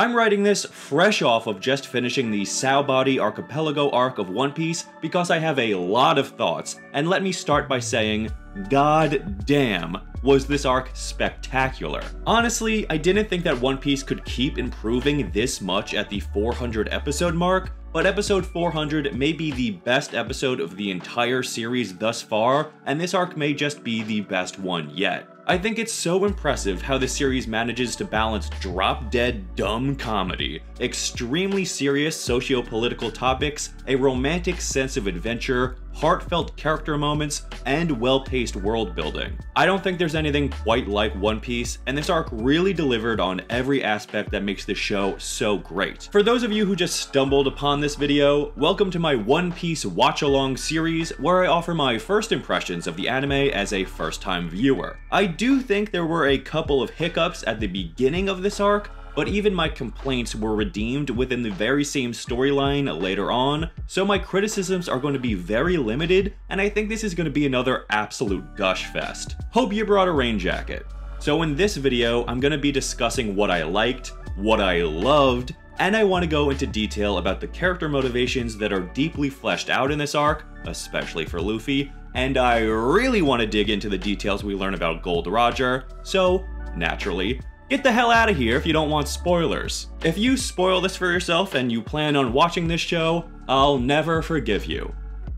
I'm writing this fresh off of just finishing the Sabaody Archipelago arc of One Piece because I have a lot of thoughts, and let me start by saying, god damn, was this arc spectacular. Honestly, I didn't think that One Piece could keep improving this much at the 400 episode mark, but episode 400 may be the best episode of the entire series thus far, and this arc may just be the best one yet. I think it's so impressive how the series manages to balance drop-dead dumb comedy, extremely serious socio-political topics, a romantic sense of adventure, heartfelt character moments, and well-paced world building. I don't think there's anything quite like One Piece, and this arc really delivered on every aspect that makes this show so great. For those of you who just stumbled upon this video, welcome to my One Piece watch-along series, where I offer my first impressions of the anime as a first-time viewer. I do think there were a couple of hiccups at the beginning of this arc, but even my complaints were redeemed within the very same storyline later on, so my criticisms are going to be very limited, and I think this is going to be another absolute gush fest. Hope you brought a rain jacket. So in this video, I'm going to be discussing what I liked, what I loved, and I want to go into detail about the character motivations that are deeply fleshed out in this arc, especially for Luffy, and I really want to dig into the details we learn about Gold Roger, so, naturally, get the hell out of here if you don't want spoilers. If you spoil this for yourself and you plan on watching this show, I'll never forgive you.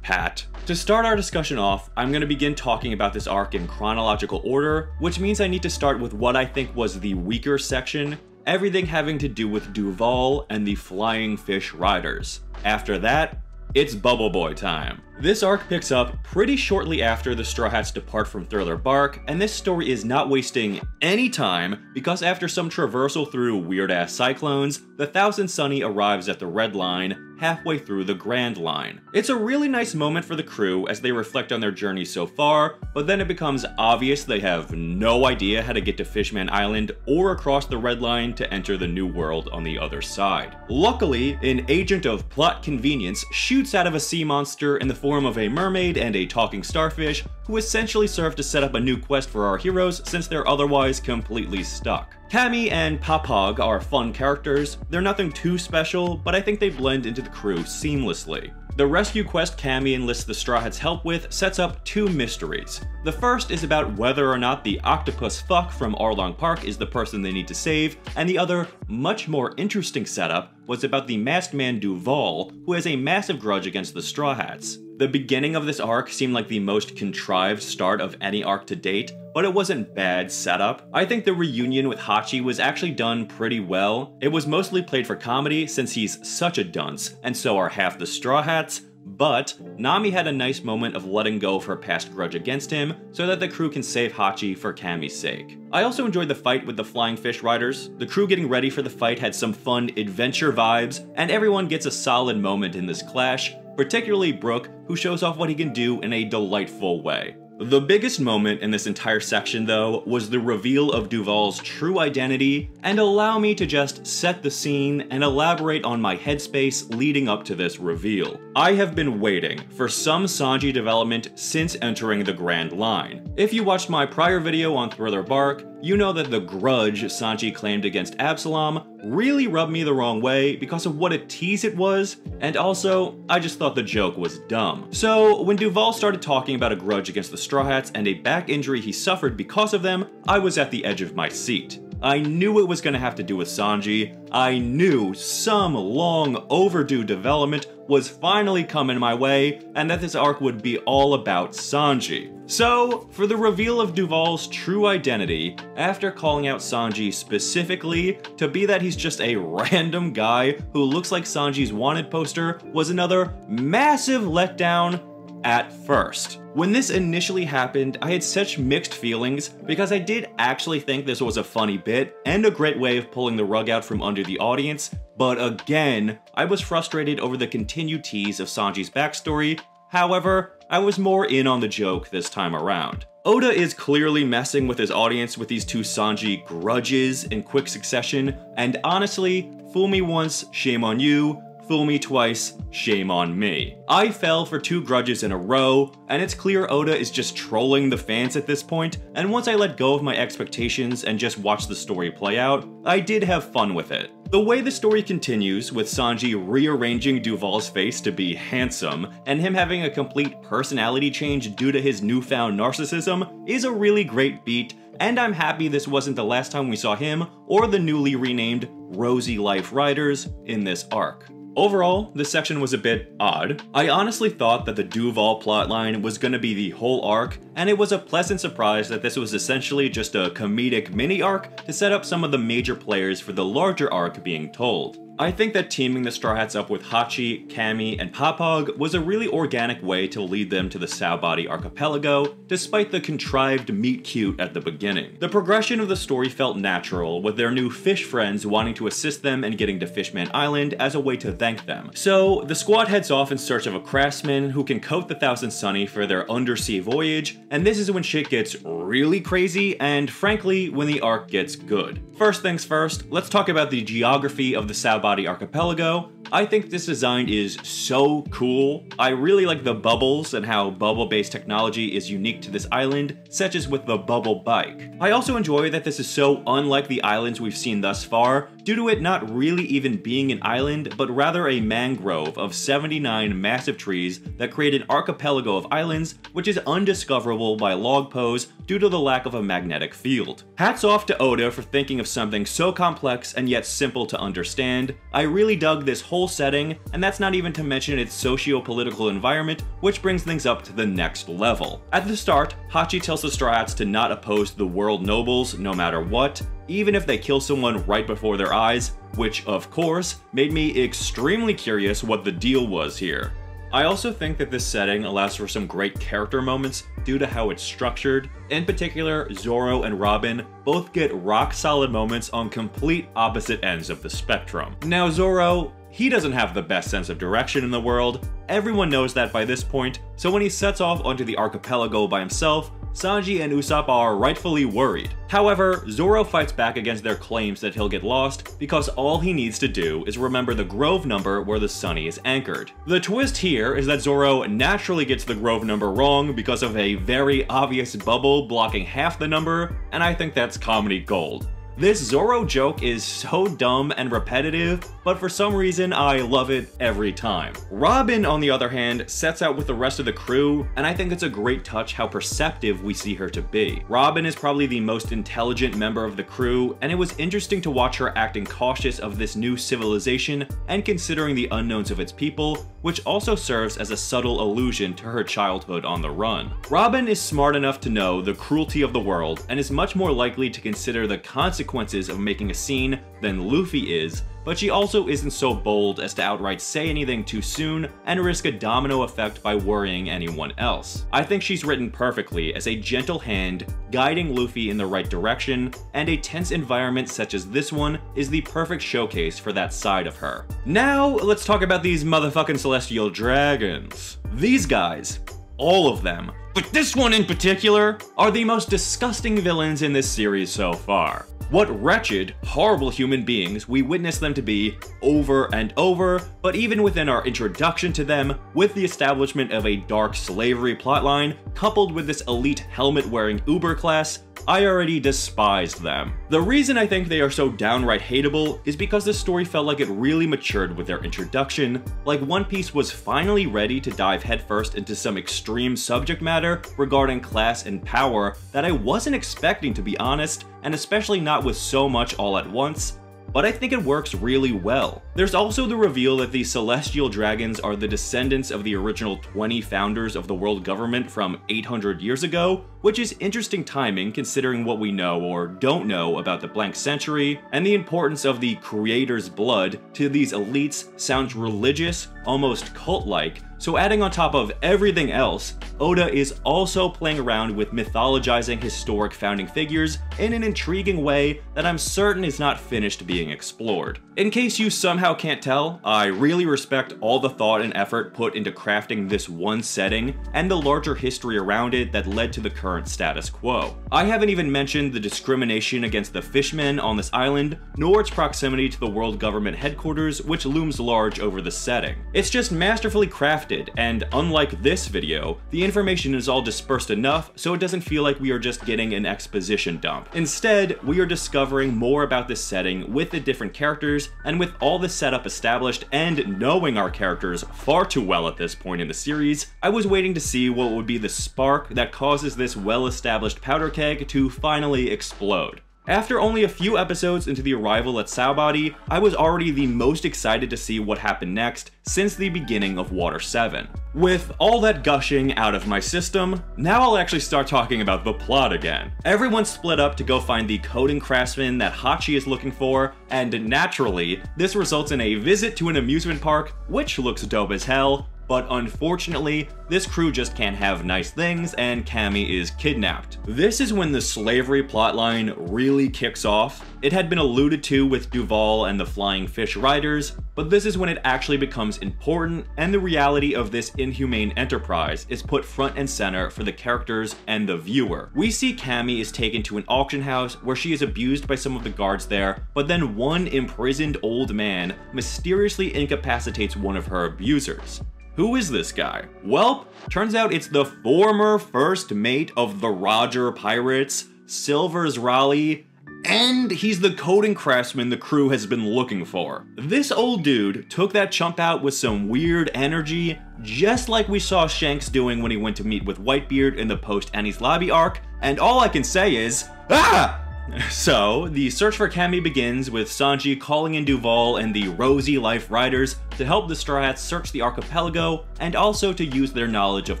Pat. To start our discussion off, I'm going to begin talking about this arc in chronological order, which means I need to start with what I think was the weaker section, everything having to do with Duval and the Flying Fish Riders. After that, it's Bubble Boy time. This arc picks up pretty shortly after the Straw Hats depart from Thriller Bark, and this story is not wasting any time because after some traversal through weird-ass cyclones, the Thousand Sunny arrives at the Red Line, halfway through the Grand Line. It's a really nice moment for the crew as they reflect on their journey so far, but then it becomes obvious they have no idea how to get to Fishman Island or across the Red Line to enter the new world on the other side. Luckily, an agent of plot convenience shoots out of a sea monster in the form of a mermaid and a talking starfish, who essentially serve to set up a new quest for our heroes since they're otherwise completely stuck. Cammy and Papag are fun characters. They're nothing too special, but I think they blend into the crew seamlessly. The rescue quest Cammy enlists the Straw Hats' help with sets up two mysteries. The first is about whether or not the octopus fuck from Arlong Park is the person they need to save, and the other, much more interesting setup was about the masked man Duval, who has a massive grudge against the Straw Hats. The beginning of this arc seemed like the most contrived start of any arc to date, but it wasn't bad setup. I think the reunion with Hachi was actually done pretty well. It was mostly played for comedy since he's such a dunce, and so are half the Straw Hats, but Nami had a nice moment of letting go of her past grudge against him so that the crew can save Hachi for Cammy's sake. I also enjoyed the fight with the Flying Fish Riders. The crew getting ready for the fight had some fun adventure vibes, and everyone gets a solid moment in this clash, particularly Brook, who shows off what he can do in a delightful way. The biggest moment in this entire section, though, was the reveal of Duval's true identity, and allow me to just set the scene and elaborate on my headspace leading up to this reveal. I have been waiting for some Sanji development since entering the Grand Line. If you watched my prior video on Thriller Bark, you know that the grudge Sanji claimed against Absalom really rubbed me the wrong way because of what a tease it was, and also, I just thought the joke was dumb. So, when Duval started talking about a grudge against the Straw Hats and a back injury he suffered because of them, I was at the edge of my seat. I knew it was going to have to do with Sanji. I knew some long overdue development was finally coming my way, and that this arc would be all about Sanji. So, for the reveal of Duval's true identity, after calling out Sanji specifically to be that he's just a random guy who looks like Sanji's wanted poster, was another massive letdown at first. When this initially happened, I had such mixed feelings because I did actually think this was a funny bit and a great way of pulling the rug out from under the audience, but again, I was frustrated over the continued tease of Sanji's backstory. However, I was more in on the joke this time around. Oda is clearly messing with his audience with these two Sanji grudges in quick succession, and honestly, fool me once, shame on you. Fool me twice, shame on me. I fell for 2 grudges in a row, and it's clear Oda is just trolling the fans at this point, and once I let go of my expectations and just watched the story play out, I did have fun with it. The way the story continues, with Sanji rearranging Duval's face to be handsome, and him having a complete personality change due to his newfound narcissism, is a really great beat, and I'm happy this wasn't the last time we saw him or the newly renamed Rosy Life Riders in this arc. Overall, this section was a bit odd. I honestly thought that the Duval plotline was gonna be the whole arc, and it was a pleasant surprise that this was essentially just a comedic mini-arc to set up some of the major players for the larger arc being told. I think that teaming the Straw Hats up with Hachi, Cammy, and Papag was a really organic way to lead them to the Sabaody Archipelago, despite the contrived meet-cute at the beginning. The progression of the story felt natural, with their new fish friends wanting to assist them in getting to Fishman Island as a way to thank them. So, the squad heads off in search of a craftsman who can coat the Thousand Sunny for their undersea voyage, and this is when shit gets really crazy, and frankly, when the arc gets good. First things first, let's talk about the geography of the Sabaody Archipelago. I think this design is so cool. I really like the bubbles and how bubble-based technology is unique to this island, such as with the bubble bike. I also enjoy that this is so unlike the islands we've seen thus far, due to it not really even being an island, but rather a mangrove of 79 massive trees that create an archipelago of islands, which is undiscoverable by log pose due to the lack of a magnetic field. Hats off to Oda for thinking of something so complex and yet simple to understand. I really dug this whole setting, and that's not even to mention its socio-political environment, which brings things up to the next level. At the start, Hachi tells the Straw Hats to not oppose the world nobles no matter what, even if they kill someone right before their eyes, which of course made me extremely curious what the deal was here. I also think that this setting allows for some great character moments due to how it's structured. In particular, Zoro and Robin both get rock-solid moments on complete opposite ends of the spectrum. Now Zoro, he doesn't have the best sense of direction in the world. Everyone knows that by this point, so when he sets off onto the archipelago by himself, Sanji and Usopp are rightfully worried. However, Zoro fights back against their claims that he'll get lost because all he needs to do is remember the grove number where the Sunny is anchored. The twist here is that Zoro naturally gets the grove number wrong because of a very obvious bubble blocking half the number, and I think that's comedy gold. This Zoro joke is so dumb and repetitive, but for some reason I love it every time. Robin, on the other hand, sets out with the rest of the crew, and I think it's a great touch how perceptive we see her to be. Robin is probably the most intelligent member of the crew, and it was interesting to watch her acting cautious of this new civilization and considering the unknowns of its people, which also serves as a subtle allusion to her childhood on the run. Robin is smart enough to know the cruelty of the world and is much more likely to consider the consequences of making a scene than Luffy is, but she also isn't so bold as to outright say anything too soon and risk a domino effect by worrying anyone else. I think she's written perfectly as a gentle hand guiding Luffy in the right direction, and a tense environment such as this one is the perfect showcase for that side of her. Now, let's talk about these motherfucking celestial dragons. These guys, all of them, but this one in particular, are the most disgusting villains in this series so far. What wretched, horrible human beings we witness them to be over and over, but even within our introduction to them, with the establishment of a dark slavery plotline, coupled with this elite helmet-wearing Uber class, I already despised them. The reason I think they are so downright hateable is because this story felt like it really matured with their introduction, like One Piece was finally ready to dive headfirst into some extreme subject matter regarding class and power that I wasn't expecting, to be honest, and especially not with so much all at once, but I think it works really well. There's also the reveal that the Celestial Dragons are the descendants of the original 20 founders of the world government from 800 years ago, which is interesting timing considering what we know or don't know about the blank century, and the importance of the creator's blood to these elites sounds religious, almost cult-like, so adding on top of everything else, Oda is also playing around with mythologizing historic founding figures in an intriguing way that I'm certain is not finished being explored. In case you somehow can't tell, I really respect all the thought and effort put into crafting this one setting and the larger history around it that led to the current status quo. I haven't even mentioned the discrimination against the fishmen on this island, nor its proximity to the world government headquarters, which looms large over the setting. It's just masterfully crafted crafted, and unlike this video, the information is all dispersed enough so it doesn't feel like we are just getting an exposition dump. Instead, we are discovering more about this setting with the different characters, and with all the setup established and knowing our characters far too well at this point in the series, I was waiting to see what would be the spark that causes this well-established powder keg to finally explode. After only a few episodes into the arrival at Sabaody, I was already the most excited to see what happened next since the beginning of Water 7. With all that gushing out of my system, now I'll actually start talking about the plot again. Everyone split up to go find the coding craftsman that Hachi is looking for, and naturally, this results in a visit to an amusement park, which looks dope as hell. But unfortunately, this crew just can't have nice things, and Cammy is kidnapped. This is when the slavery plotline really kicks off. It had been alluded to with Duval and the Flying Fish Riders, but this is when it actually becomes important, and the reality of this inhumane enterprise is put front and center for the characters and the viewer. We see Cammy is taken to an auction house where she is abused by some of the guards there, but then one imprisoned old man mysteriously incapacitates one of her abusers. Who is this guy? Well, turns out it's the former first mate of the Roger Pirates, Silver's Raleigh, and he's the coding craftsman the crew has been looking for. This old dude took that chump out with some weird energy, just like we saw Shanks doing when he went to meet with Whitebeard in the post-Annie's Lobby arc, and all I can say is, ah! So, the search for Cammy begins with Sanji calling in Duval and the Rosy Life Riders to help the Straw Hats search the archipelago and also to use their knowledge of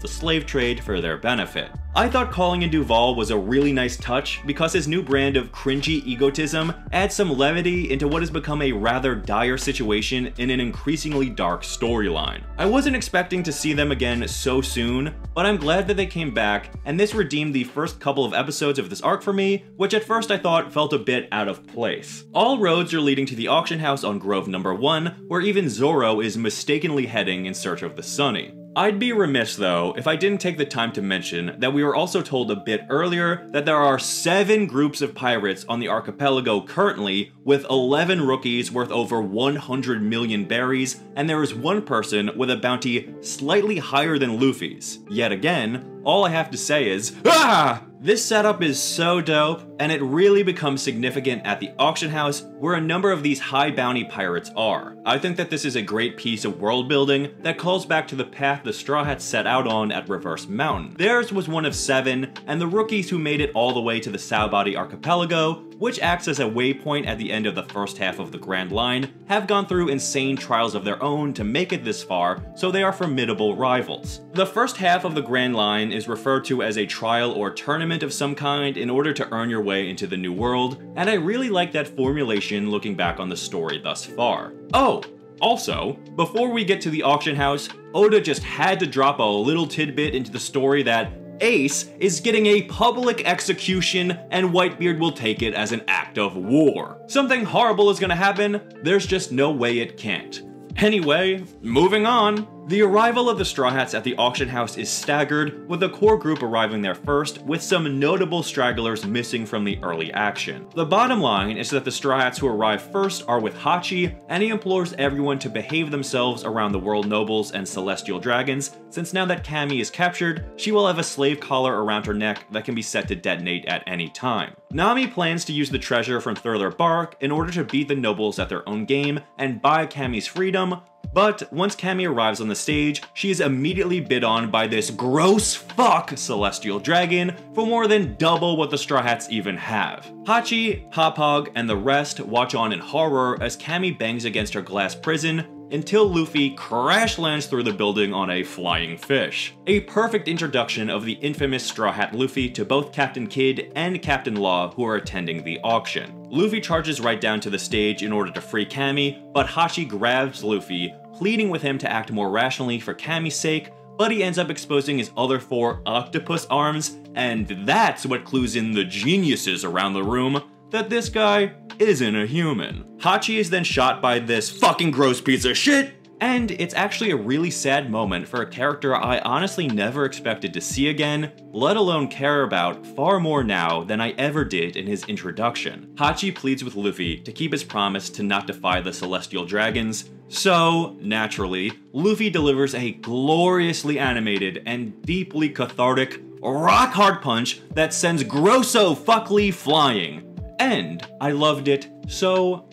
the slave trade for their benefit. I thought calling in Duval was a really nice touch because his new brand of cringy egotism adds some levity into what has become a rather dire situation in an increasingly dark storyline. I wasn't expecting to see them again so soon, but I'm glad that they came back, and this redeemed the first couple of episodes of this arc for me, which at first I thought felt a bit out of place. All roads are leading to the auction house on Grove number 1, where even Zoro is mistakenly heading in search of the Sunny. I'd be remiss though if I didn't take the time to mention that we were also told a bit earlier that there are 7 groups of pirates on the archipelago currently, with 11 rookies worth over 100 million berries, and there is one person with a bounty slightly higher than Luffy's. Yet again, all I have to say is, ah! This setup is so dope, and it really becomes significant at the auction house where a number of these high bounty pirates are. I think that this is a great piece of world building that calls back to the path the Straw Hats set out on at Reverse Mountain. Theirs was one of 7, and the rookies who made it all the way to the Sabaody Archipelago, which acts as a waypoint at the end of the first half of the Grand Line, have gone through insane trials of their own to make it this far, so they are formidable rivals. The first half of the Grand Line is referred to as a trial or tournament of some kind in order to earn your way into the New World, and I really like that formulation looking back on the story thus far. Oh! Also, before we get to the auction house, Oda just had to drop a little tidbit into the story that Ace is getting a public execution and Whitebeard will take it as an act of war. Something horrible is gonna happen, there's just no way it can't. Anyway, moving on. The arrival of the Straw Hats at the auction house is staggered, with the core group arriving there first, with some notable stragglers missing from the early action. The bottom line is that the Straw Hats who arrive first are with Hachi, and he implores everyone to behave themselves around the world nobles and celestial dragons, since now that Cammy is captured, she will have a slave collar around her neck that can be set to detonate at any time. Nami plans to use the treasure from Thriller Bark in order to beat the nobles at their own game and buy Cammy's freedom, but once Cammy arrives on the stage, she is immediately bid on by this gross fuck celestial dragon for more than double what the Straw Hats even have. Hachi, Hop-Hog, and the rest watch on in horror as Cammy bangs against her glass prison until Luffy crash lands through the building on a flying fish. A perfect introduction of the infamous Straw Hat Luffy to both Captain Kidd and Captain Law who are attending the auction. Luffy charges right down to the stage in order to free Cammy, but Hachi grabs Luffy, pleading with him to act more rationally for Cammy's sake, but he ends up exposing his other 4 octopus arms, and that's what clues in the geniuses around the room that this guy isn't a human. Hachi is then shot by this fucking gross piece of shit, And it's actually a really sad moment for a character I honestly never expected to see again, let alone care about far more now than I ever did in his introduction. Hachi pleads with Luffy to keep his promise to not defy the celestial dragons, so, naturally, Luffy delivers a gloriously animated and deeply cathartic, rock-hard punch that sends Grosso Fuckley flying. And I loved it so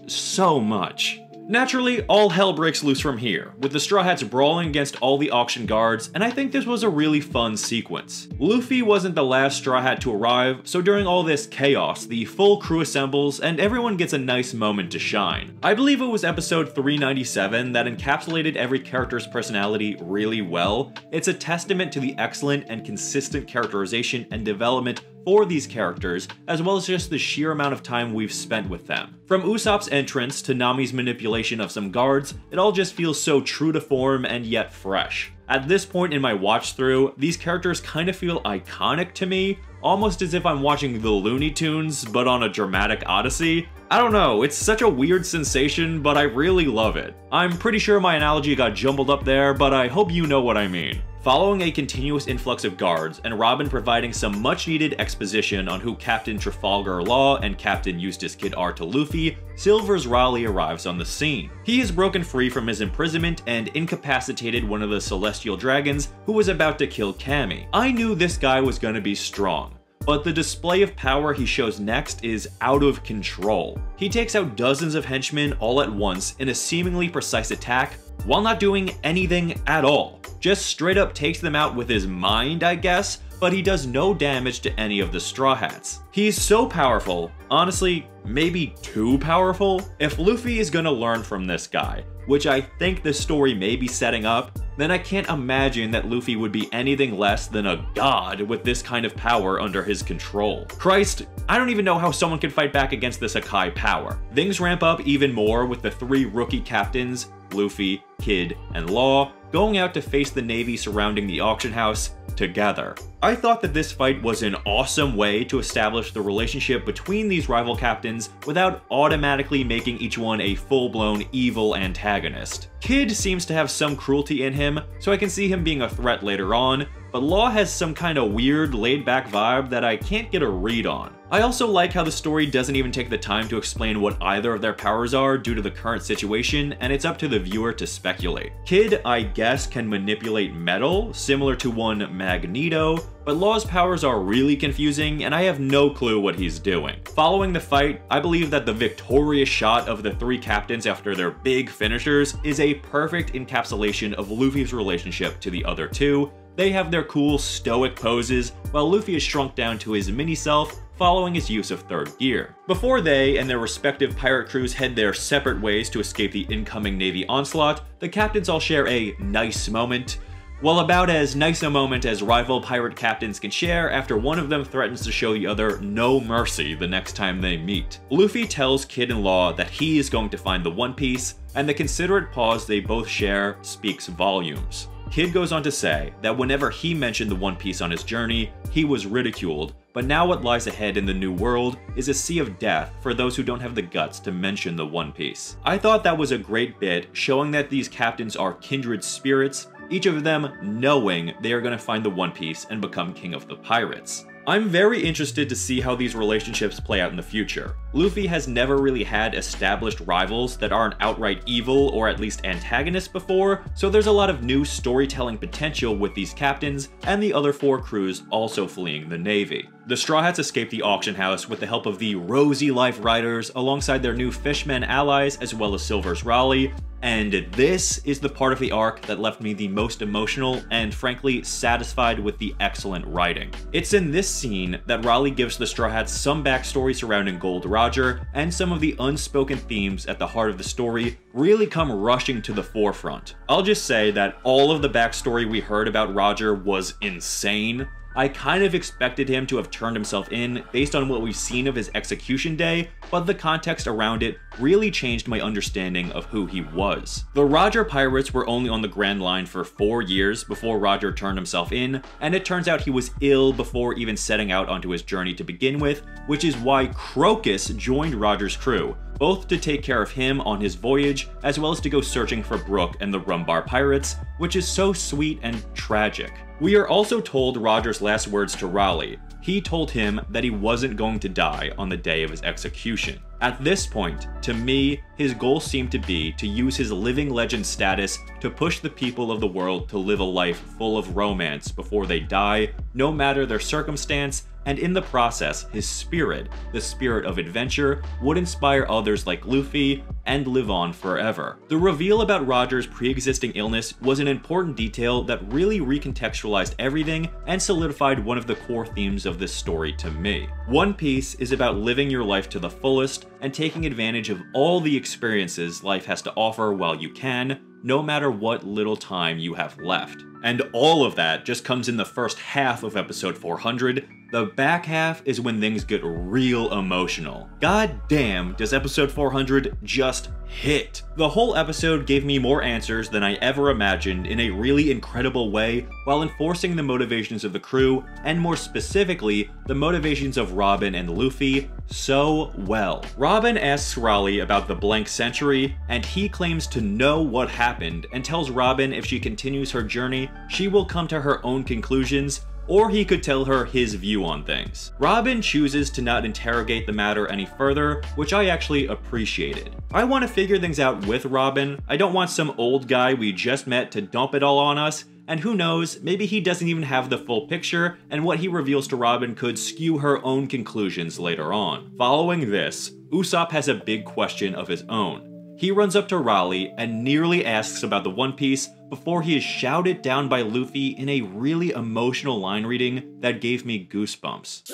much. Naturally, all hell breaks loose from here, with the Straw Hats brawling against all the auction guards, and I think this was a really fun sequence. Luffy wasn't the last Straw Hat to arrive, so during all this chaos, the full crew assembles and everyone gets a nice moment to shine. I believe it was episode 397 that encapsulated every character's personality really well. It's a testament to the excellent and consistent characterization and development for these characters, as well as just the sheer amount of time we've spent with them. From Usopp's entrance to Nami's manipulation of some guards, it all just feels so true to form and yet fresh. At this point in my watch through, these characters kind of feel iconic to me, almost as if I'm watching the Looney Tunes, but on a dramatic odyssey. I don't know, it's such a weird sensation, but I really love it. I'm pretty sure my analogy got jumbled up there, but I hope you know what I mean. Following a continuous influx of guards, and Robin providing some much-needed exposition on who Captain Trafalgar Law and Captain Eustace Kid are to Luffy, Silver's Raleigh arrives on the scene. He has broken free from his imprisonment and incapacitated one of the Celestial Dragons who was about to kill Cammy. I knew this guy was gonna be strong, but the display of power he shows next is out of control. He takes out dozens of henchmen all at once in a seemingly precise attack, while not doing anything at all. Just straight up takes them out with his mind, I guess, but he does no damage to any of the Straw Hats. He's so powerful, honestly, maybe too powerful. If Luffy is gonna learn from this guy, which I think this story may be setting up, then I can't imagine that Luffy would be anything less than a god with this kind of power under his control. Christ, I don't even know how someone can fight back against this Akai power. Things ramp up even more with the three rookie captains, Luffy, Kid, and Law, going out to face the navy surrounding the auction house together. I thought that this fight was an awesome way to establish the relationship between these rival captains without automatically making each one a full-blown evil antagonist. Kid seems to have some cruelty in him, so I can see him being a threat later on, but Law has some kind of weird, laid-back vibe that I can't get a read on. I also like how the story doesn't even take the time to explain what either of their powers are due to the current situation, and it's up to the viewer to speculate. Kid, I guess, can manipulate metal, similar to one Magneto, but Law's powers are really confusing, and I have no clue what he's doing. Following the fight, I believe that the victorious shot of the three captains after their big finishers is a perfect encapsulation of Luffy's relationship to the other two. They have their cool, stoic poses, while Luffy is shrunk down to his mini-self, following his use of third gear. Before they and their respective pirate crews head their separate ways to escape the incoming Navy onslaught, the captains all share a nice moment. Well, about as nice a moment as rival pirate captains can share after one of them threatens to show the other no mercy the next time they meet. Luffy tells Kid and Law that he is going to find the One Piece, and the considerate pause they both share speaks volumes. Kid goes on to say that whenever he mentioned the One Piece on his journey, he was ridiculed, but now what lies ahead in the new world is a sea of death for those who don't have the guts to mention the One Piece. I thought that was a great bit, showing that these captains are kindred spirits, each of them knowing they are going to find the One Piece and become king of the pirates. I'm very interested to see how these relationships play out in the future. Luffy has never really had established rivals that aren't outright evil or at least antagonists before, so there's a lot of new storytelling potential with these captains and the other four crews also fleeing the Navy. The Straw Hats escape the auction house with the help of the Rosy Life Riders alongside their new Fishmen allies as well as Silver's Raleigh, and this is the part of the arc that left me the most emotional and frankly satisfied with the excellent writing. It's in this scene that Raleigh gives the Straw Hats some backstory surrounding Gold Roger, and some of the unspoken themes at the heart of the story really come rushing to the forefront. I'll just say that all of the backstory we heard about Roger was insane. I kind of expected him to have turned himself in based on what we've seen of his execution day, but the context around it really changed my understanding of who he was. The Roger pirates were only on the Grand Line for 4 years before Roger turned himself in, and it turns out he was ill before even setting out onto his journey to begin with, which is why Crocus joined Roger's crew. both to take care of him on his voyage, as well as to go searching for Brooke and the Rumbar pirates, which is so sweet and tragic. We are also told Roger's last words to Raleigh. He told him that he wasn't going to die on the day of his execution. At this point, to me, his goal seemed to be to use his living legend status to push the people of the world to live a life full of romance before they die, no matter their circumstance, and in the process, his spirit, the spirit of adventure, would inspire others like Luffy and live on forever. The reveal about Roger's pre-existing illness was an important detail that really recontextualized everything and solidified one of the core themes of this story to me. One Piece is about living your life to the fullest and taking advantage of all the experiences life has to offer while you can, no matter what little time you have left. And all of that just comes in the first half of episode 400. The back half is when things get real emotional. God damn, does episode 400 just hit. The whole episode gave me more answers than I ever imagined in a really incredible way, while enforcing the motivations of the crew, and more specifically, the motivations of Robin and Luffy, so well. Robin asks Raleigh about the blank century, and he claims to know what happened and tells Robin if she continues her journey, she will come to her own conclusions, or he could tell her his view on things. Robin chooses to not interrogate the matter any further, which I actually appreciated. I want to figure things out with Robin. I don't want some old guy we just met to dump it all on us, and who knows, maybe he doesn't even have the full picture, and what he reveals to Robin could skew her own conclusions later on. Following this, Usopp has a big question of his own. He runs up to Raleigh and nearly asks about the One Piece before he is shouted down by Luffy in a really emotional line reading that gave me goosebumps.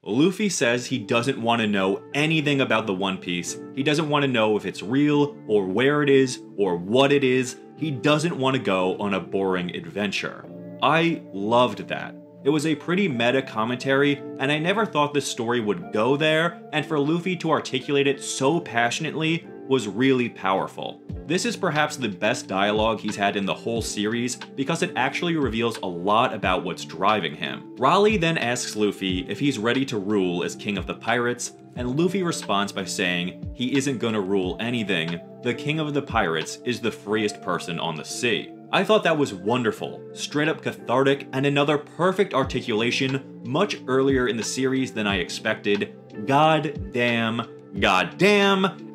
Luffy says he doesn't want to know anything about the One Piece. He doesn't want to know if it's real, or where it is, or what it is. He doesn't want to go on a boring adventure. I loved that. It was a pretty meta commentary, and I never thought this story would go there, and for Luffy to articulate it so passionately was really powerful. This is perhaps the best dialogue he's had in the whole series because it actually reveals a lot about what's driving him. Raleigh then asks Luffy if he's ready to rule as king of the pirates, and Luffy responds by saying he isn't gonna rule anything. The king of the pirates is the freest person on the sea. I thought that was wonderful, straight up cathartic, and another perfect articulation much earlier in the series than I expected. God damn,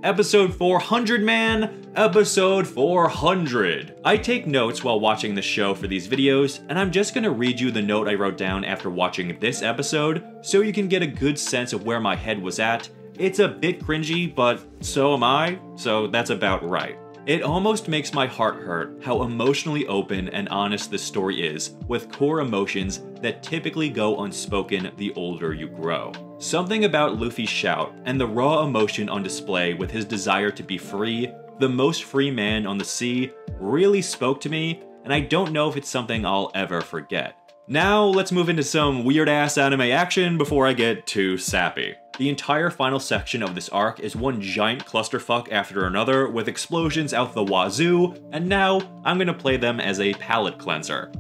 episode 400, man! Episode 400! I take notes while watching the show for these videos, and I'm just gonna read you the note I wrote down after watching this episode, so you can get a good sense of where my head was at. It's a bit cringy, but so am I, so that's about right. It almost makes my heart hurt how emotionally open and honest this story is, with core emotions that typically go unspoken the older you grow. Something about Luffy's shout and the raw emotion on display with his desire to be free, the most free man on the sea, really spoke to me, and I don't know if it's something I'll ever forget. Now let's move into some weird-ass anime action before I get too sappy. The entire final section of this arc is one giant clusterfuck after another with explosions out the wazoo, and now I'm gonna play them as a palate cleanser.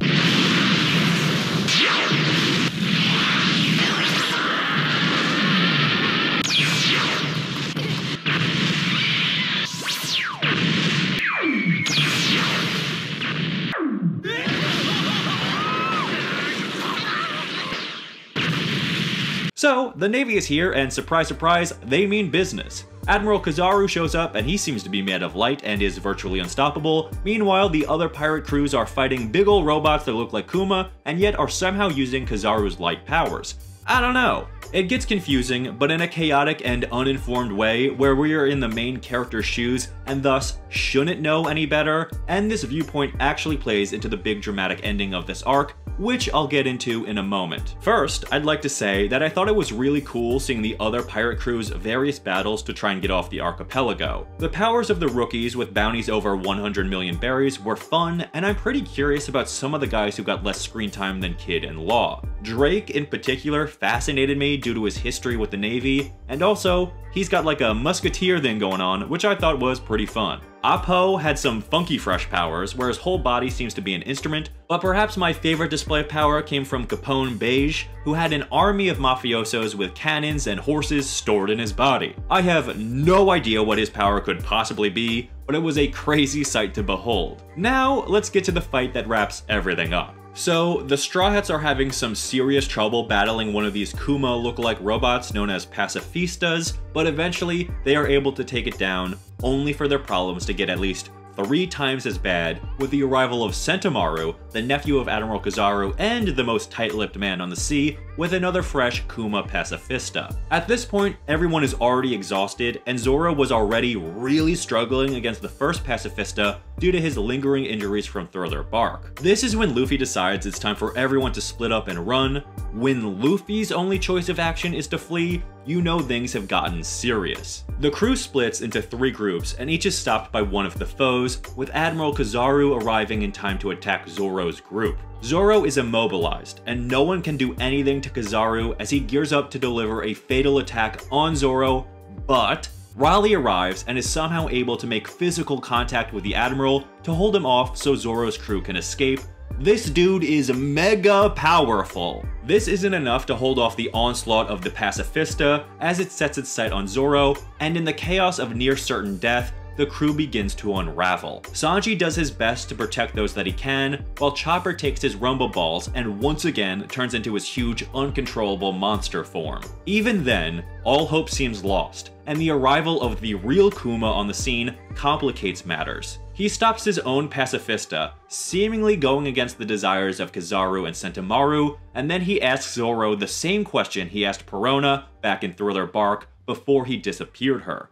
So, the Navy is here, and surprise surprise, they mean business. Admiral Kizaru shows up, and he seems to be made of light and is virtually unstoppable. Meanwhile, the other pirate crews are fighting big ol' robots that look like Kuma, and yet are somehow using Kizaru's light powers. I don't know. It gets confusing, but in a chaotic and uninformed way where we are in the main character's shoes and thus shouldn't know any better, and this viewpoint actually plays into the big dramatic ending of this arc, which I'll get into in a moment. First, I'd like to say that I thought it was really cool seeing the other pirate crew's various battles to try and get off the archipelago. The powers of the rookies with bounties over 100 million berries were fun, and I'm pretty curious about some of the guys who got less screen time than Kid and Law. Drake in particular fascinated me due to his history with the Navy, and also, he's got like a musketeer thing going on, which I thought was pretty fun. Apo had some funky fresh powers, where his whole body seems to be an instrument, but perhaps my favorite display of power came from Capone Beige, who had an army of mafiosos with cannons and horses stored in his body. I have no idea what his power could possibly be, but it was a crazy sight to behold. Now, let's get to the fight that wraps everything up. So, the Straw Hats are having some serious trouble battling one of these Kuma lookalike robots known as pacifistas, but eventually they are able to take it down, only for their problems to get at least 3 times as bad with the arrival of Sentomaru, the nephew of Admiral Kizaru and the most tight-lipped man on the sea, with another fresh Kuma pacifista. At this point, everyone is already exhausted, and Zoro was already really struggling against the first pacifista due to his lingering injuries from Thriller Bark. This is when Luffy decides it's time for everyone to split up and run. When Luffy's only choice of action is to flee, you know things have gotten serious. The crew splits into 3 groups, and each is stopped by one of the foes, with Admiral Kizaru arriving in time to attack Zoro's group. Zoro is immobilized, and no one can do anything to Kizaru as he gears up to deliver a fatal attack on Zoro, but Raleigh arrives and is somehow able to make physical contact with the Admiral to hold him off so Zoro's crew can escape. This dude is mega powerful. This isn't enough to hold off the onslaught of the pacifista as it sets its sight on Zoro, and in the chaos of near certain death, the crew begins to unravel. Sanji does his best to protect those that he can, while Chopper takes his rumble balls and once again turns into his huge, uncontrollable monster form. Even then, all hope seems lost, and the arrival of the real Kuma on the scene complicates matters. He stops his own pacifista, seemingly going against the desires of Kizaru and Sentomaru, and then he asks Zoro the same question he asked Perona back in Thriller Bark before he disappeared her.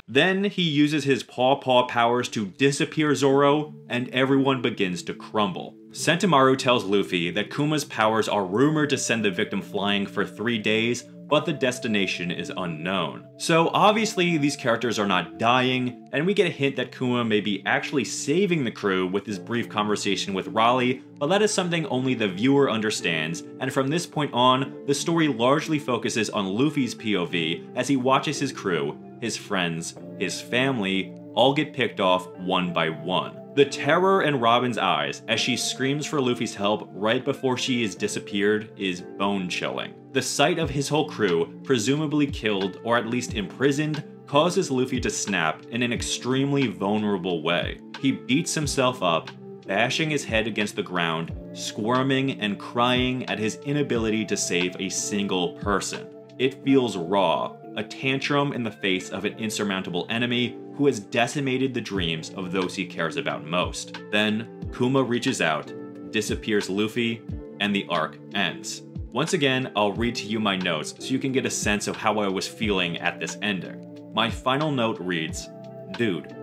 Then he uses his paw powers to disappear Zoro, and everyone begins to crumble. Sentomaru tells Luffy that Kuma's powers are rumored to send the victim flying for 3 days, but the destination is unknown. So obviously these characters are not dying, and we get a hint that Kuma may be actually saving the crew with his brief conversation with Raleigh, but that is something only the viewer understands, and from this point on, the story largely focuses on Luffy's POV as he watches his crew, his friends, his family, all get picked off one by one. The terror in Robin's eyes as she screams for Luffy's help right before she is disappeared is bone-chilling. The sight of his whole crew, presumably killed or at least imprisoned, causes Luffy to snap in an extremely vulnerable way. He beats himself up, bashing his head against the ground, squirming and crying at his inability to save a single person. It feels raw, a tantrum in the face of an insurmountable enemy who has decimated the dreams of those he cares about most. Then, Kuma reaches out, disappears Luffy, and the arc ends. Once again, I'll read to you my notes so you can get a sense of how I was feeling at this ending. My final note reads, "Dude,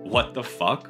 what the fuck?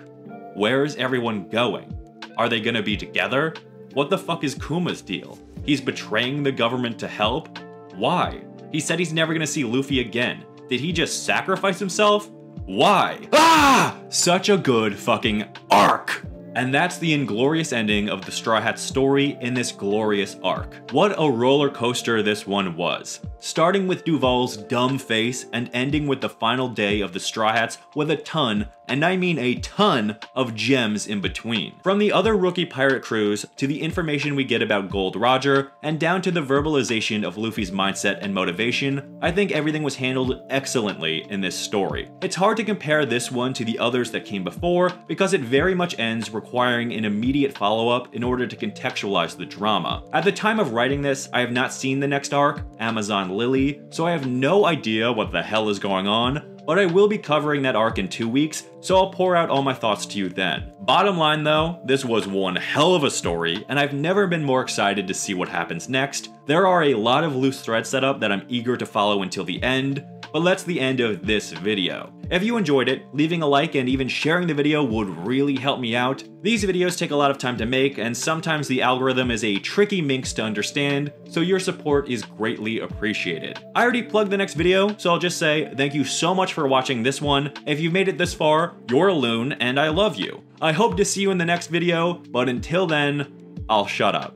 Where is everyone going? Are they gonna be together? What the fuck is Kuma's deal? He's betraying the government to help? Why? He said he's never gonna see Luffy again. Did he just sacrifice himself? Why? Ah! Such a good fucking arc! And that's the inglorious ending of the Straw Hats story in this glorious arc. What a roller coaster this one was. Starting with Duval's dumb face and ending with the final day of the Straw Hats with a ton, and I mean a ton, of gems in between. From the other rookie pirate crews, to the information we get about Gold Roger, and down to the verbalization of Luffy's mindset and motivation, I think everything was handled excellently in this story. It's hard to compare this one to the others that came before, because it very much ends requiring an immediate follow-up in order to contextualize the drama. At the time of writing this, I have not seen the next arc, Amazon Lily, so I have no idea what the hell is going on, but I will be covering that arc in 2 weeks, so I'll pour out all my thoughts to you then. Bottom line though, this was one hell of a story, and I've never been more excited to see what happens next. There are a lot of loose threads set up that I'm eager to follow until the end, but that's the end of this video. If you enjoyed it, leaving a like and even sharing the video would really help me out. These videos take a lot of time to make, and sometimes the algorithm is a tricky minx to understand, so your support is greatly appreciated. I already plugged the next video, so I'll just say thank you so much for watching this one. If you've made it this far, you're a loon, and I love you. I hope to see you in the next video, but until then, I'll shut up.